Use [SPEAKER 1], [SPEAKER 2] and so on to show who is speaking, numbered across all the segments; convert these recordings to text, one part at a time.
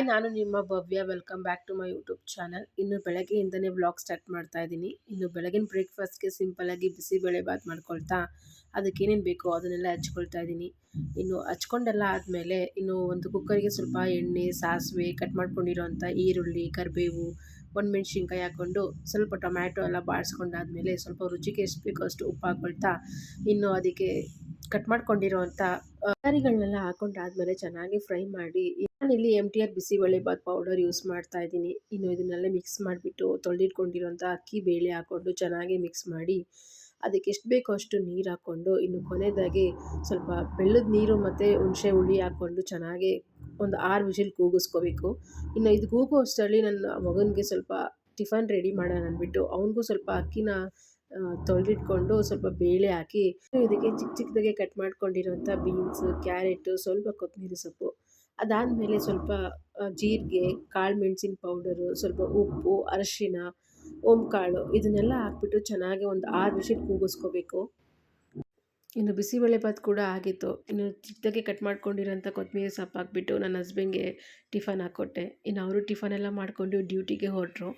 [SPEAKER 1] ನಾನು ನಿಮ್ಮ Bhavya. Welcome back to my YouTube channel. ಇನ್ನು ಬೆಳಗ್ಗೆಯಿಂದನೇ ವ್ಲಾಗ್ ಸ್ಟಾರ್ಟ್ ಮಾಡ್ತಾ ಇದ್ದೀನಿ. ಇನ್ನು ಬೆಳಗಿನ ಬ್ರೇಕ್ಫಾಸ್ಟ್ಗೆ ಸಿಂಪಲ್ಲಾಗಿ ಬಿಸಿಬೇಳೆ ಬಾತ್ ಮಾಡ್ಕೊಳ್ತಾ ಅದಕ್ಕೆ ಏನೇನು ಬೇಕೋ ಅದನ್ನೆಲ್ಲ ಹಚ್ಕೊಳ್ತಾ ಇದ್ದೀನಿ. ಇನ್ನು ಹಚ್ಕೊಂಡೆಲ್ಲ ಆದಮೇಲೆ ಇನ್ನು ಒಂದು ಕುಕ್ಕರಿಗೆ ಸ್ವಲ್ಪ ಎಣ್ಣೆ, ಸಾಸಿವೆ, ಕಟ್ ಮಾಡ್ಕೊಂಡಿರೋಂಥ ಈರುಳ್ಳಿ, ಕರಿಬೇವು, ಒಣಮೆಣ್ಸಿನ್ಕಾಯಿ ಹಾಕ್ಕೊಂಡು ಸ್ವಲ್ಪ ಟೊಮ್ಯಾಟೊ ಎಲ್ಲ ಬಾಡಿಸ್ಕೊಂಡಾದ್ಮೇಲೆ ಸ್ವಲ್ಪ ರುಚಿಗೆ ಎಷ್ಟು ಬೇಕೋ ಅಷ್ಟು ಉಪ್ಪು ಹಾಕ್ಕೊಳ್ತಾ ಇನ್ನು ಅದಕ್ಕೆ ಕಟ್ ಮಾಡ್ಕೊಂಡಿರೋಂಥ ತರಕಾರಿಗಳನ್ನೆಲ್ಲ ಹಾಕೊಂಡಾದ್ಮೇಲೆ ಚೆನ್ನಾಗಿ ಫ್ರೈ ಮಾಡಿ ನಾನಿಲ್ಲಿ MTR bisibele bath powder use ಮಾಡ್ತಾ ಇದ್ದೀನಿ. ಇನ್ನು ಇದನ್ನೆಲ್ಲ ಮಿಕ್ಸ್ ಮಾಡಿಬಿಟ್ಟು ತೊಳೆದಿಟ್ಕೊಂಡಿರೋಂಥ ಅಕ್ಕಿ ಬೇಳೆ ಹಾಕ್ಕೊಂಡು ಚೆನ್ನಾಗಿ ಮಿಕ್ಸ್ ಮಾಡಿ ಅದಕ್ಕೆ ಎಷ್ಟು ಬೇಕೋ ಅಷ್ಟು ನೀರು ಹಾಕ್ಕೊಂಡು ಇನ್ನು ಕೊನೆಯದಾಗಿ ಸ್ವಲ್ಪ ಬೆಲ್ಲದ ನೀರು ಮತ್ತು ಹುಣಸೆ ಹುಳಿ ಹಾಕ್ಕೊಂಡು ಚೆನ್ನಾಗಿ ಒಂದು 6 ವಿಷಿಲ್ ಕೂಗಿಸ್ಕೋಬೇಕು. ಇನ್ನು ಇದು ಕೂಗೋ ಅಷ್ಟರಲ್ಲಿ ನನ್ನ ಮಗನಿಗೆ ಸ್ವಲ್ಪ ಟಿಫನ್ ರೆಡಿ ಮಾಡೋಣ ಅಂದ್ಬಿಟ್ಟು ಅವನಿಗೂ ಸ್ವಲ್ಪ ಅಕ್ಕಿನ ತೊಳೆದಿಟ್ಕೊಂಡು ಸ್ವಲ್ಪ ಬೇಳೆ ಹಾಕಿ ಇದಕ್ಕೆ ಚಿಕ್ಕ ಚಿಕ್ಕದಾಗೆ ಕಟ್ ಮಾಡ್ಕೊಂಡಿರೋಂಥ ಬೀನ್ಸು, ಕ್ಯಾರೆಟು, ಸ್ವಲ್ಪ ಕೊತ್ತಂಬರಿ ಸೊಪ್ಪು, ಅದಾದಮೇಲೆ ಸ್ವಲ್ಪ ಜೀರಿಗೆ, ಕಾಳು ಮೆಣಸಿನ ಪೌಡರು, ಸ್ವಲ್ಪ ಉಪ್ಪು, ಅರಿಶಿನ, ಓಂಕಾಳು ಇದನ್ನೆಲ್ಲ ಹಾಕ್ಬಿಟ್ಟು ಚೆನ್ನಾಗಿ ಒಂದು 6 ವಿಷಿಲ್ ಕೂಗಿಸ್ಕೋಬೇಕು. ಇನ್ನು ಬಿಸಿಬೇಳೆಭಾತ್ ಕೂಡ ಆಗಿತ್ತು. ಇನ್ನು ಚಿಕ್ಕದಾಗಿ ಕಟ್ ಮಾಡ್ಕೊಂಡಿರೋಂಥ ಕೊತ್ತಂಬರಿ ಸೊಪ್ಪು ಹಾಕ್ಬಿಟ್ಟು ನನ್ನ ಹಸ್ಬೆಂಡ್ಗೆ ಟಿಫನ್ ಹಾಕ್ಕೊಟ್ಟೆ. ಇನ್ನು ಅವರು ಟಿಫನೆಲ್ಲ ಮಾಡಿಕೊಂಡು ಡ್ಯೂಟಿಗೆ ಹೊರಟರು.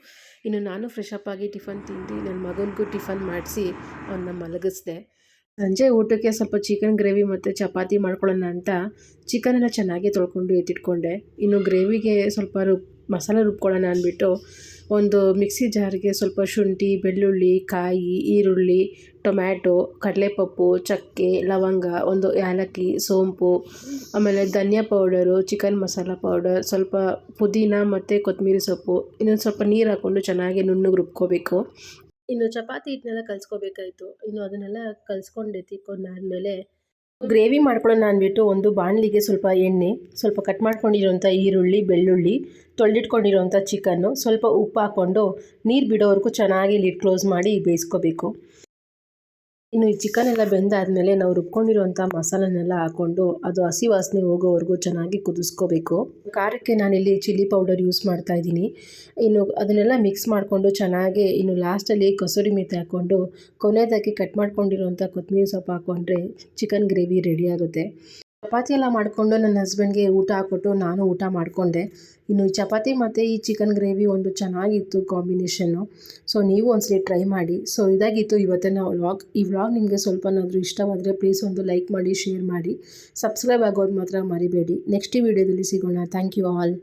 [SPEAKER 1] ಇನ್ನು ನಾನು ಫ್ರೆಶ್ ಅಪ್ ಆಗಿ ಟಿಫನ್ ತಿಂದು ನನ್ನ ಮಗನಿಗೂ ಟಿಫನ್ ಮಾಡಿಸಿ ಅವನ್ನ ಮಲಗಿಸ್ದೆ. ಸಂಜೆ ಊಟಕ್ಕೆ ಸ್ವಲ್ಪ ಚಿಕನ್ ಗ್ರೇವಿ ಮತ್ತು ಚಪಾತಿ ಮಾಡ್ಕೊಳ್ಳೋಣ ಅಂತ ಚಿಕನೆಲ್ಲ ಚೆನ್ನಾಗಿ ತೊಳ್ಕೊಂಡು ಎತ್ತಿಟ್ಕೊಂಡೆ. ಇನ್ನು ಗ್ರೇವಿಗೆ ಸ್ವಲ್ಪ ಮಸಾಲೆ ರುಬ್ಕೊಳ್ಳೋಣ ಅಂದ್ಬಿಟ್ಟು ಒಂದು ಮಿಕ್ಸಿ ಜಾರ್ಗೆ ಸ್ವಲ್ಪ ಶುಂಠಿ, ಬೆಳ್ಳುಳ್ಳಿ, ಕಾಯಿ, ಈರುಳ್ಳಿ, ಟೊಮ್ಯಾಟೊ, ಕಡಲೆಪಪ್ಪು, ಚಕ್ಕೆ, ಲವಂಗ, ಒಂದು ಏಲಕ್ಕಿ, ಸೋಂಪು, ಆಮೇಲೆ ಧನಿಯಾ ಪೌಡರು, ಚಿಕನ್ ಮಸಾಲ ಪೌಡರ್, ಸ್ವಲ್ಪ ಪುದೀನ ಮತ್ತು ಕೊತ್ತಂಬರಿ ಸೊಪ್ಪು, ಇನ್ನೊಂದು ಸ್ವಲ್ಪ ನೀರು ಹಾಕ್ಕೊಂಡು ಚೆನ್ನಾಗಿ ನುಣ್ಣಗೆ ರುಬ್ಕೋಬೇಕು. ಇನ್ನು ಚಪಾತಿ ಹಿಟ್ಟನ್ನೆಲ್ಲ ಕಲಿಸ್ಕೋಬೇಕಾಯ್ತು. ಇನ್ನು ಅದನ್ನೆಲ್ಲ ಕಲಿಸ್ಕೊಂಡು ಎತ್ತಿಟ್ಕೊಂಡಾದ್ಮೇಲೆ ಗ್ರೇವಿ ಮಾಡ್ಕೊಳ್ಳೋಣ ಅಂದ್ಬಿಟ್ಟು ಒಂದು ಬಾಣಲಿಗೆ ಸ್ವಲ್ಪ ಎಣ್ಣೆ, ಸ್ವಲ್ಪ ಕಟ್ ಮಾಡ್ಕೊಂಡಿರೋಂಥ ಈರುಳ್ಳಿ, ಬೆಳ್ಳುಳ್ಳಿ, ತೊಳೆದಿಟ್ಕೊಂಡಿರೋಂಥ ಚಿಕನ್ನು, ಸ್ವಲ್ಪ ಉಪ್ಪು ಹಾಕ್ಕೊಂಡು ನೀರು ಬಿಡೋವರೆಗೂ ಚೆನ್ನಾಗಿ ಲಿಡ್ ಕ್ಲೋಸ್ ಮಾಡಿ ಬೇಯಿಸ್ಕೋಬೇಕು. ಇನ್ನು ಈ ಚಿಕನ್ ಎಲ್ಲ ಬೆಂದಾದಮೇಲೆ ನಾವು ರುಬ್ಕೊಂಡಿರೋಂಥ ಮಸಾಲನೆಲ್ಲ ಹಾಕ್ಕೊಂಡು ಅದು ಹಸಿ ವಾಸನೆ ಹೋಗೋವರೆಗೂ ಚೆನ್ನಾಗಿ ಕುದಿಸ್ಕೋಬೇಕು. ಖಾರಕ್ಕೆ ನಾನಿಲ್ಲಿ ಚಿಲ್ಲಿ ಪೌಡರ್ ಯೂಸ್ ಮಾಡ್ತಾ ಇದ್ದೀನಿ. ಇನ್ನು ಅದನ್ನೆಲ್ಲ ಮಿಕ್ಸ್ ಮಾಡಿಕೊಂಡು ಚೆನ್ನಾಗಿ ಇನ್ನು ಲಾಸ್ಟಲ್ಲಿ ಕಸೂರಿ ಮೆಂತ್ಯ ಹಾಕ್ಕೊಂಡು ಕೊನೆಯದಾಗಿ ಕಟ್ ಮಾಡ್ಕೊಂಡಿರೋಂಥ ಕೊತ್ತಂಬರಿ ಸೊಪ್ಪು ಹಾಕ್ಕೊಂಡ್ರೆ ಚಿಕನ್ ಗ್ರೇವಿ ರೆಡಿ ಆಗುತ್ತೆ. ಚಪಾತಿ ಎಲ್ಲ ಮಾಡಿಕೊಂಡು ನನ್ನ ಹಸ್ಬೆಂಡ್ಗೆ ಊಟ ಹಾಕ್ಬಿಟ್ಟು ನಾನು ಊಟ ಮಾಡಿಕೊಂಡೆ. ಇನ್ನು ಈ ಚಪಾತಿ ಮತ್ತು ಈ ಚಿಕನ್ ಗ್ರೇವಿ ಒಂದು ಚೆನ್ನಾಗಿತ್ತು ಕಾಂಬಿನೇಷನ್ನು. ಸೊ ನೀವು ಒಂದ್ಸರಿ ಟ್ರೈ ಮಾಡಿ. ಸೊ ಇದಾಗಿತ್ತು ಇವತ್ತಿನ ವ್ಲಾಗ್. ಈ ವ್ಲಾಗ್ ನಿಮಗೆ ಸ್ವಲ್ಪನಾದರೂ ಇಷ್ಟವಾದರೆ ಪ್ಲೀಸ್ ಒಂದು ಲೈಕ್ ಮಾಡಿ, ಶೇರ್ ಮಾಡಿ, ಸಬ್ಸ್ಕ್ರೈಬ್ ಆಗೋದು ಮಾತ್ರ ಮರಿಬೇಡಿ. ನೆಕ್ಸ್ಟ್ ವಿಡಿಯೋದಲ್ಲಿ ಸಿಗೋಣ. Thank you all.